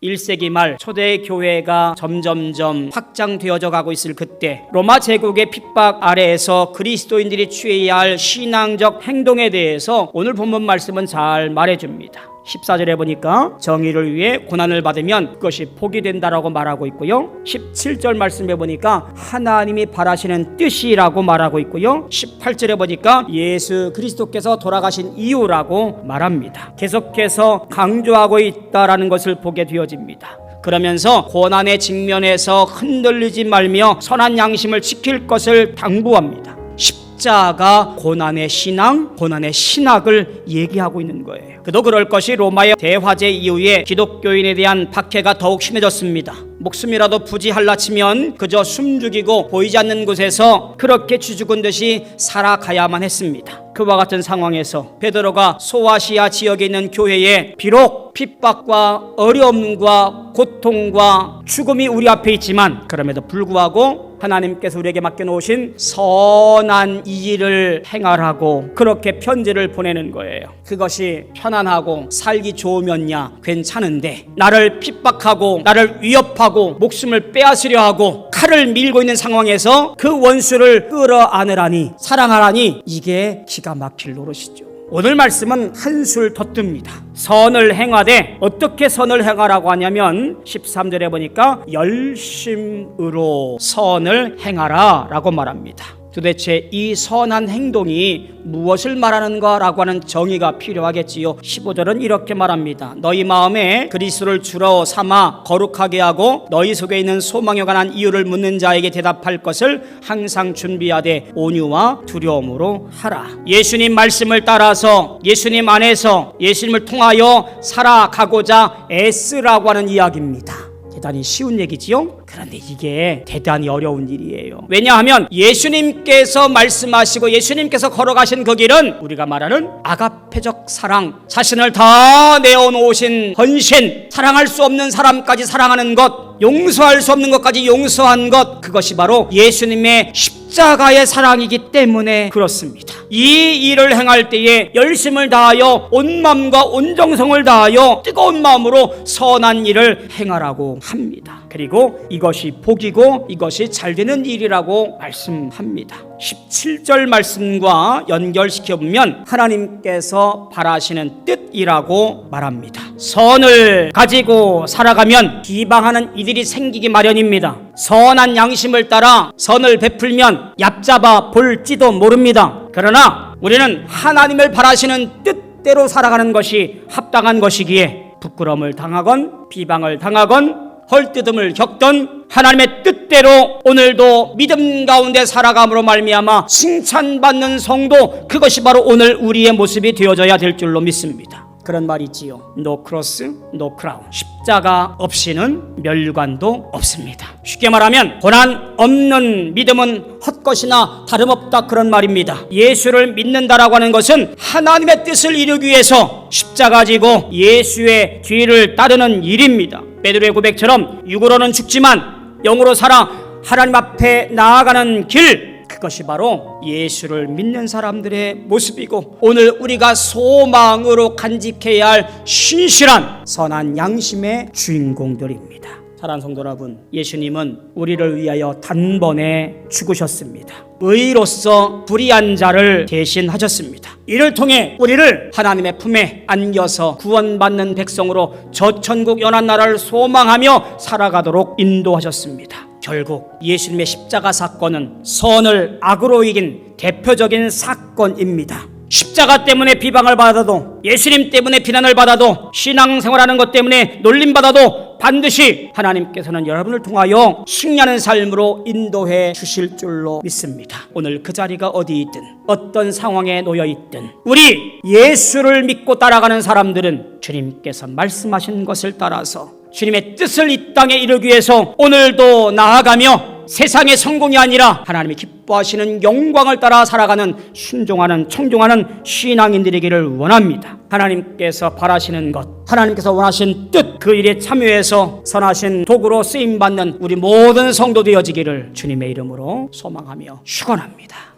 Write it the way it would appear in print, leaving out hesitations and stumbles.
1세기 말 초대교회가 점점점 확장되어져 가고 있을 그때 로마 제국의 핍박 아래에서 그리스도인들이 취해야 할 신앙적 행동에 대해서 오늘 본문 말씀은 잘 말해줍니다. 14절에 보니까 정의를 위해 고난을 받으면 그것이 복이 된다라고 말하고 있고요. 17절 말씀에 보니까 하나님이 바라시는 뜻이라고 말하고 있고요. 18절에 보니까 예수 그리스도께서 돌아가신 이유라고 말합니다. 계속해서 강조하고 있다라는 것을 보게 되어집니다. 그러면서 고난의 직면에서 흔들리지 말며 선한 양심을 지킬 것을 당부합니다. 십자가 고난의 신앙, 고난의 신학을 얘기하고 있는 거예요. 그도 그럴 것이 로마의 대화재 이후에 기독교인에 대한 박해가 더욱 심해졌습니다. 목숨이라도 부지할라 치면 그저 숨죽이고 보이지 않는 곳에서 그렇게 쥐죽은 듯이 살아가야만 했습니다. 그와 같은 상황에서 베드로가 소아시아 지역에 있는 교회에 비록 핍박과 어려움과 고통과 죽음이 우리 앞에 있지만 그럼에도 불구하고 하나님께서 우리에게 맡겨놓으신 선한 일을 행하라고 그렇게 편지를 보내는 거예요. 그것이 편안하고 살기 좋으면야 괜찮은데 나를 핍박하고 나를 위협하고 목숨을 빼앗으려 하고 칼을 밀고 있는 상황에서 그 원수를 끌어안으라니 사랑하라니 이게 기가 막힐 노릇이죠. 오늘 말씀은 한술 더 뜹니다. 선을 행하되 어떻게 선을 행하라고 하냐면 13절에 보니까 열심으로 선을 행하라 라고 말합니다. 도대체 이 선한 행동이 무엇을 말하는가 라고 하는 정의가 필요하겠지요. 15절은 이렇게 말합니다. 너희 마음에 그리스도를 주로 삼아 거룩하게 하고 너희 속에 있는 소망에 관한 이유를 묻는 자에게 대답할 것을 항상 준비하되 온유와 두려움으로 하라. 예수님 말씀을 따라서 예수님 안에서 예수님을 통하여 살아가고자 애쓰라고 하는 이야기입니다. 대단히 쉬운 얘기지요? 그런데 이게 대단히 어려운 일이에요. 왜냐하면 예수님께서 말씀하시고 예수님께서 걸어가신 그 길은 우리가 말하는 아가페적 사랑, 자신을 다 내어놓으신 헌신, 사랑할 수 없는 사람까지 사랑하는 것, 용서할 수 없는 것까지 용서한 것, 그것이 바로 예수님의 십자가의 사랑이기 때문에 그렇습니다. 이 일을 행할 때에 열심을 다하여 온 마음과 온 정성을 다하여 뜨거운 마음으로 선한 일을 행하라고 합니다. 그리고 이것이 복이고 이것이 잘 되는 일이라고 말씀합니다. 17절 말씀과 연결시켜보면 하나님께서 바라시는 뜻이라고 말합니다. 선을 가지고 살아가면 비방하는 이들이 생기기 마련입니다. 선한 양심을 따라 선을 베풀면 얕잡아 볼지도 모릅니다. 그러나 우리는 하나님을 바라시는 뜻대로 살아가는 것이 합당한 것이기에 부끄러움을 당하건 비방을 당하건 헐뜯음을 겪던 하나님의 뜻대로 오늘도 믿음 가운데 살아감으로 말미암아 칭찬받는 성도, 그것이 바로 오늘 우리의 모습이 되어져야 될 줄로 믿습니다. 그런 말이 있지요. No cross, no crown. 십자가 없이는 멸류관도 없습니다. 쉽게 말하면 고난 없는 믿음은 헛것이나 다름없다, 그런 말입니다. 예수를 믿는다라고 하는 것은 하나님의 뜻을 이루기 위해서 십자가 지고 예수의 뒤를 따르는 일입니다. 베드로의 고백처럼 육으로는 죽지만 영으로 살아 하나님 앞에 나아가는 길, 그것이 바로 예수를 믿는 사람들의 모습이고 오늘 우리가 소망으로 간직해야 할 신실한 선한 양심의 주인공들입니다. 사랑하는 성도 여러분, 예수님은 우리를 위하여 단번에 죽으셨습니다. 의로서 불의한 자를 대신하셨습니다. 이를 통해 우리를 하나님의 품에 안겨서 구원받는 백성으로 저 천국 연한 나라를 소망하며 살아가도록 인도하셨습니다. 결국 예수님의 십자가 사건은 선을 악으로 이긴 대표적인 사건입니다. 십자가 때문에 비방을 받아도, 예수님 때문에 비난을 받아도, 신앙생활하는 것 때문에 놀림받아도 반드시 하나님께서는 여러분을 통하여 승리하는 삶으로 인도해 주실 줄로 믿습니다. 오늘 그 자리가 어디 있든 어떤 상황에 놓여 있든 우리 예수를 믿고 따라가는 사람들은 주님께서 말씀하신 것을 따라서 주님의 뜻을 이 땅에 이루기 위해서 오늘도 나아가며 세상의 성공이 아니라 하나님이 기뻐하시는 영광을 따라 살아가는 순종하는 청종하는 신앙인들이기를 원합니다. 하나님께서 바라시는 것, 하나님께서 원하신 뜻, 그 일에 참여해서 선하신 도구로 쓰임받는 우리 모든 성도 되어지기를 주님의 이름으로 소망하며 축원합니다.